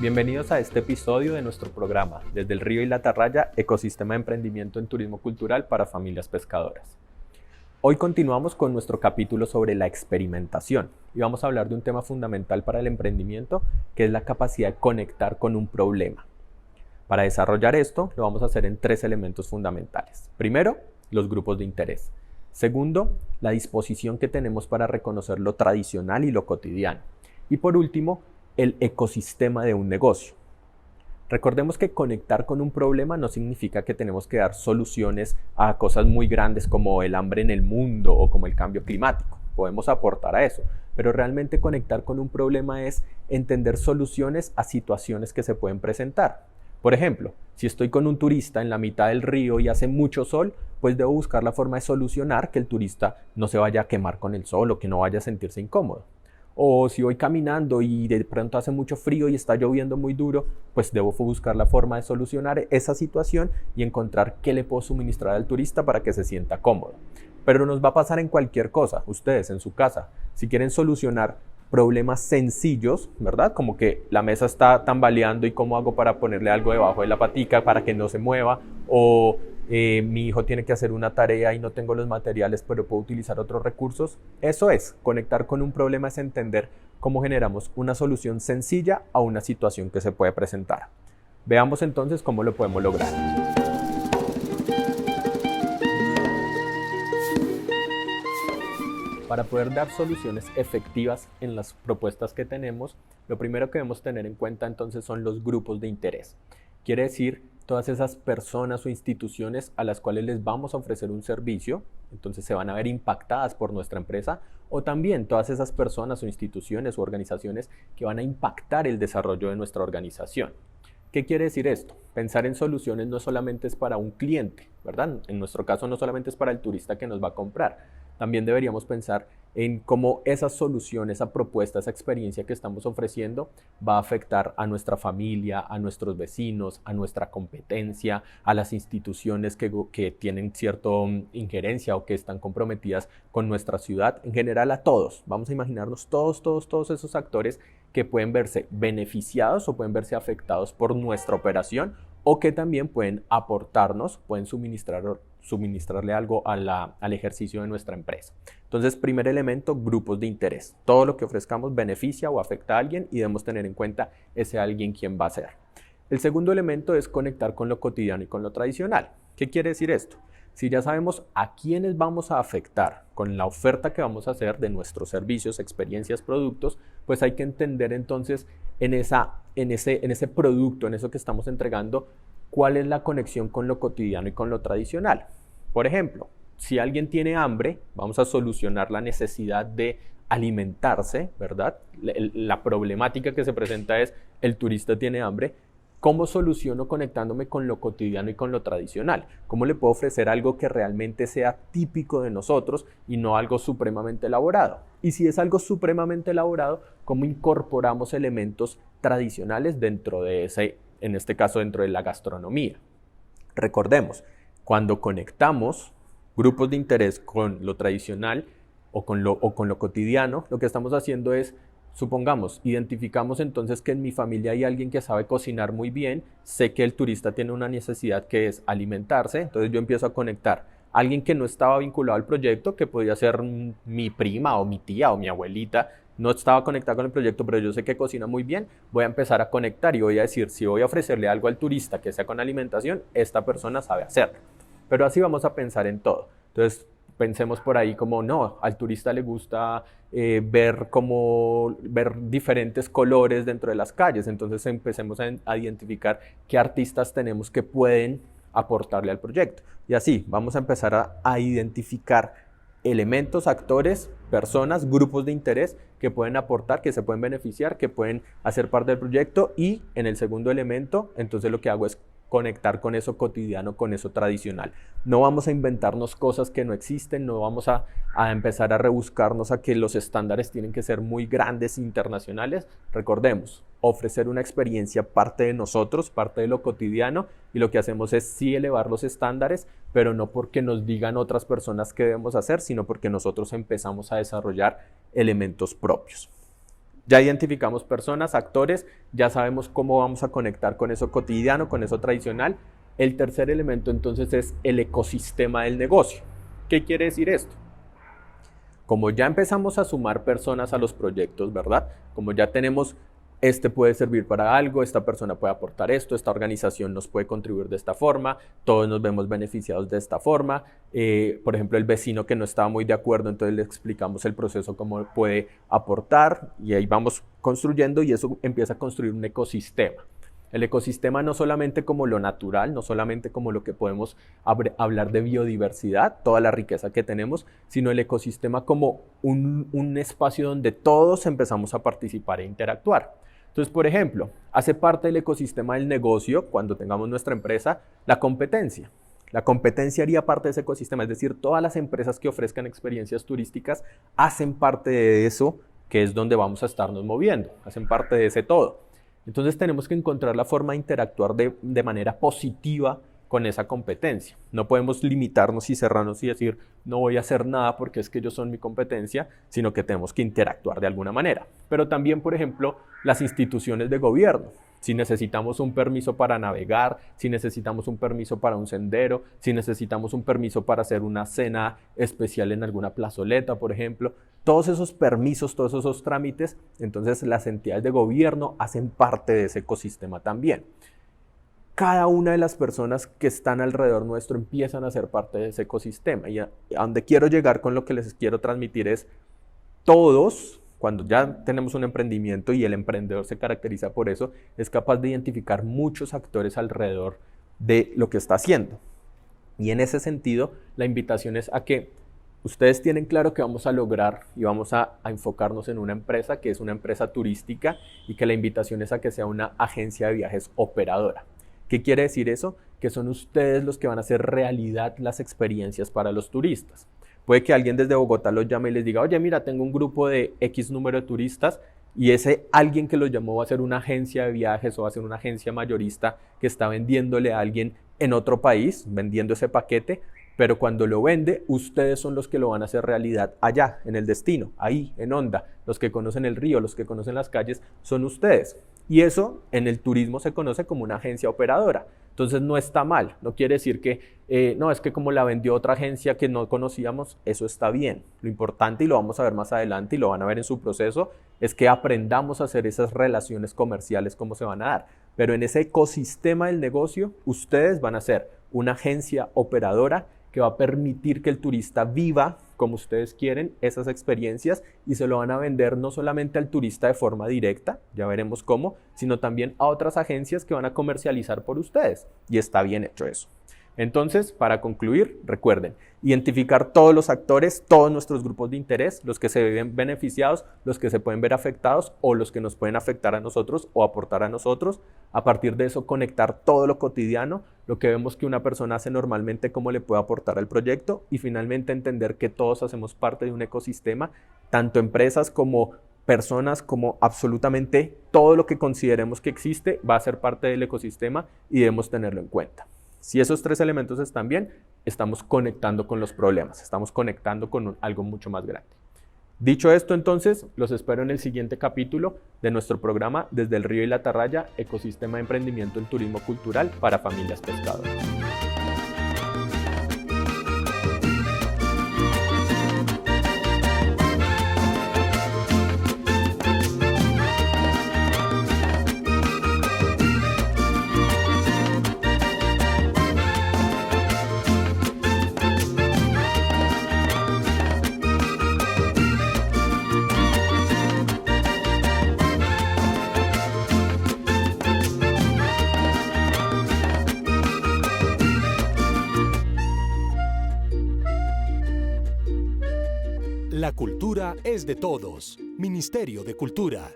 Bienvenidos a este episodio de nuestro programa Desde el Río y la Atarraya, ecosistema de emprendimiento en turismo cultural para familias pescadoras. Hoy continuamos con nuestro capítulo sobre la experimentación y vamos a hablar de un tema fundamental para el emprendimiento, que es la capacidad de conectar con un problema. Para desarrollar esto, lo vamos a hacer en 3 elementos fundamentales. Primero, los grupos de interés. Segundo, la disposición que tenemos para reconocer lo tradicional y lo cotidiano. Y por último, el ecosistema de un negocio. Recordemos que conectar con un problema no significa que tenemos que dar soluciones a cosas muy grandes como el hambre en el mundo o como el cambio climático. Podemos aportar a eso, pero realmente conectar con un problema es entender soluciones a situaciones que se pueden presentar. Por ejemplo, si estoy con un turista en la mitad del río y hace mucho sol, pues debo buscar la forma de solucionar que el turista no se vaya a quemar con el sol o que no vaya a sentirse incómodo. O si voy caminando y de pronto hace mucho frío y está lloviendo muy duro, pues debo buscar la forma de solucionar esa situación y encontrar qué le puedo suministrar al turista para que se sienta cómodo. Pero nos va a pasar en cualquier cosa, ustedes en su casa. Si quieren solucionar problemas sencillos, ¿verdad? Como que la mesa está tambaleando y cómo hago para ponerle algo debajo de la patica para que no se mueva, o mi hijo tiene que hacer una tarea y no tengo los materiales pero puedo utilizar otros recursos. Eso es, conectar con un problema es entender cómo generamos una solución sencilla a una situación que se puede presentar. Veamos entonces cómo lo podemos lograr. Para poder dar soluciones efectivas en las propuestas que tenemos, lo primero que debemos tener en cuenta entonces son los grupos de interés. Quiere decir, todas esas personas o instituciones a las cuales les vamos a ofrecer un servicio, entonces se van a ver impactadas por nuestra empresa, o también todas esas personas o instituciones o organizaciones que van a impactar el desarrollo de nuestra organización. ¿Qué quiere decir esto? Pensar en soluciones no solamente es para un cliente, ¿verdad? En nuestro caso no solamente es para el turista que nos va a comprar. También deberíamos pensar en cómo esa solución, esa propuesta, esa experiencia que estamos ofreciendo va a afectar a nuestra familia, a nuestros vecinos, a nuestra competencia, a las instituciones que tienen cierta injerencia o que están comprometidas con nuestra ciudad, en general a todos. Vamos a imaginarnos todos esos actores que pueden verse beneficiados o pueden verse afectados por nuestra operación o que también pueden aportarnos, pueden suministrarle algo al ejercicio de nuestra empresa. Entonces, primer elemento, grupos de interés. Todo lo que ofrezcamos beneficia o afecta a alguien y debemos tener en cuenta ese alguien quién va a ser. El segundo elemento es conectar con lo cotidiano y con lo tradicional. ¿Qué quiere decir esto? Si ya sabemos a quiénes vamos a afectar con la oferta que vamos a hacer de nuestros servicios, experiencias, productos, pues hay que entender entonces en ese producto, en eso que estamos entregando, cuál es la conexión con lo cotidiano y con lo tradicional. Por ejemplo, si alguien tiene hambre, vamos a solucionar la necesidad de alimentarse, ¿verdad? La problemática que se presenta es el turista tiene hambre. ¿Cómo soluciono conectándome con lo cotidiano y con lo tradicional? ¿Cómo le puedo ofrecer algo que realmente sea típico de nosotros y no algo supremamente elaborado? Y si es algo supremamente elaborado, ¿cómo incorporamos elementos tradicionales dentro de en este caso dentro de la gastronomía? Recordemos, cuando conectamos grupos de interés con lo tradicional o con lo cotidiano, lo que estamos haciendo es, supongamos, identificamos entonces que en mi familia hay alguien que sabe cocinar muy bien, sé que el turista tiene una necesidad que es alimentarse, entonces yo empiezo a conectar a alguien que no estaba vinculado al proyecto, que podía ser mi prima o mi tía o mi abuelita, no estaba conectada con el proyecto, pero yo sé que cocina muy bien, voy a empezar a conectar y voy a decir, si voy a ofrecerle algo al turista que sea con alimentación, esta persona sabe hacerlo. Pero así vamos a pensar en todo. Entonces, pensemos por ahí como, no, al turista le gusta ver diferentes colores dentro de las calles. Entonces empecemos a identificar qué artistas tenemos que pueden aportarle al proyecto. Y así vamos a empezar a identificar elementos, actores, personas, grupos de interés que pueden aportar, que se pueden beneficiar, que pueden hacer parte del proyecto. Y en el segundo elemento, entonces lo que hago es conectar con eso cotidiano, con eso tradicional. No vamos a inventarnos cosas que no existen, no vamos a empezar a rebuscarnos a que los estándares tienen que ser muy grandes, internacionales. Recordemos, ofrecer una experiencia parte de nosotros, parte de lo cotidiano, y lo que hacemos es sí elevar los estándares, pero no porque nos digan otras personas qué debemos hacer, sino porque nosotros empezamos a desarrollar elementos propios. Ya identificamos personas, actores, ya sabemos cómo vamos a conectar con eso cotidiano, con eso tradicional. El tercer elemento entonces es el ecosistema del negocio. ¿Qué quiere decir esto? Como ya empezamos a sumar personas a los proyectos, ¿verdad? Como ya tenemos, este puede servir para algo, esta persona puede aportar esto, esta organización nos puede contribuir de esta forma, todos nos vemos beneficiados de esta forma. Por ejemplo, el vecino que no estaba muy de acuerdo, entonces le explicamos el proceso, cómo puede aportar, y ahí vamos construyendo, y eso empieza a construir un ecosistema. El ecosistema no solamente como lo natural, no solamente como lo que podemos hablar de biodiversidad, toda la riqueza que tenemos, sino el ecosistema como un espacio donde todos empezamos a participar e interactuar. Entonces, por ejemplo, hace parte del ecosistema del negocio, cuando tengamos nuestra empresa, la competencia. La competencia haría parte de ese ecosistema, es decir, todas las empresas que ofrezcan experiencias turísticas hacen parte de eso, que es donde vamos a estarnos moviendo, hacen parte de ese todo. Entonces tenemos que encontrar la forma de interactuar de manera positiva con esa competencia. No podemos limitarnos y cerrarnos y decir, no voy a hacer nada porque es que ellos son mi competencia, sino que tenemos que interactuar de alguna manera. Pero también, por ejemplo, las instituciones de gobierno. Si necesitamos un permiso para navegar, si necesitamos un permiso para un sendero, si necesitamos un permiso para hacer una cena especial en alguna plazoleta, por ejemplo, todos esos permisos, todos esos trámites, entonces las entidades de gobierno hacen parte de ese ecosistema también. Cada una de las personas que están alrededor nuestro empiezan a ser parte de ese ecosistema. Y a donde quiero llegar con lo que les quiero transmitir es, todos, cuando ya tenemos un emprendimiento y el emprendedor se caracteriza por eso, es capaz de identificar muchos actores alrededor de lo que está haciendo. Y en ese sentido, la invitación es a que ustedes tienen claro que vamos a lograr y vamos a enfocarnos en una empresa que es una empresa turística, y que la invitación es a que sea una agencia de viajes operadora. ¿Qué quiere decir eso? Que son ustedes los que van a hacer realidad las experiencias para los turistas. Puede que alguien desde Bogotá los llame y les diga, oye, mira, tengo un grupo de X número de turistas, y ese alguien que los llamó va a ser una agencia de viajes o va a ser una agencia mayorista que está vendiéndole a alguien en otro país, vendiendo ese paquete, pero cuando lo vende, ustedes son los que lo van a hacer realidad allá, en el destino, ahí, en Honda. Los que conocen el río, los que conocen las calles, son ustedes. Y eso en el turismo se conoce como una agencia operadora. Entonces no está mal, no quiere decir que, no, es que como la vendió otra agencia que no conocíamos, eso está bien. Lo importante, y lo vamos a ver más adelante y lo van a ver en su proceso, es que aprendamos a hacer esas relaciones comerciales, cómo se van a dar. Pero en ese ecosistema del negocio, ustedes van a ser una agencia operadora que va a permitir que el turista viva como ustedes quieren esas experiencias, y se lo van a vender no solamente al turista de forma directa, ya veremos cómo, sino también a otras agencias que van a comercializar por ustedes, y está bien hecho eso. Entonces, para concluir, recuerden, identificar todos los actores, todos nuestros grupos de interés, los que se ven beneficiados, los que se pueden ver afectados o los que nos pueden afectar a nosotros o aportar a nosotros. A partir de eso, conectar todo lo cotidiano, lo que vemos que una persona hace normalmente, cómo le puede aportar al proyecto, y finalmente entender que todos hacemos parte de un ecosistema, tanto empresas como personas, como absolutamente todo lo que consideremos que existe va a ser parte del ecosistema y debemos tenerlo en cuenta. Si esos tres elementos están bien, estamos conectando con los problemas, estamos conectando con algo mucho más grande. Dicho esto, entonces, los espero en el siguiente capítulo de nuestro programa Desde el Río y la Atarraya, Ecosistema de Emprendimiento en Turismo Cultural para Familias Pescadoras. La cultura es de todos. Ministerio de Cultura.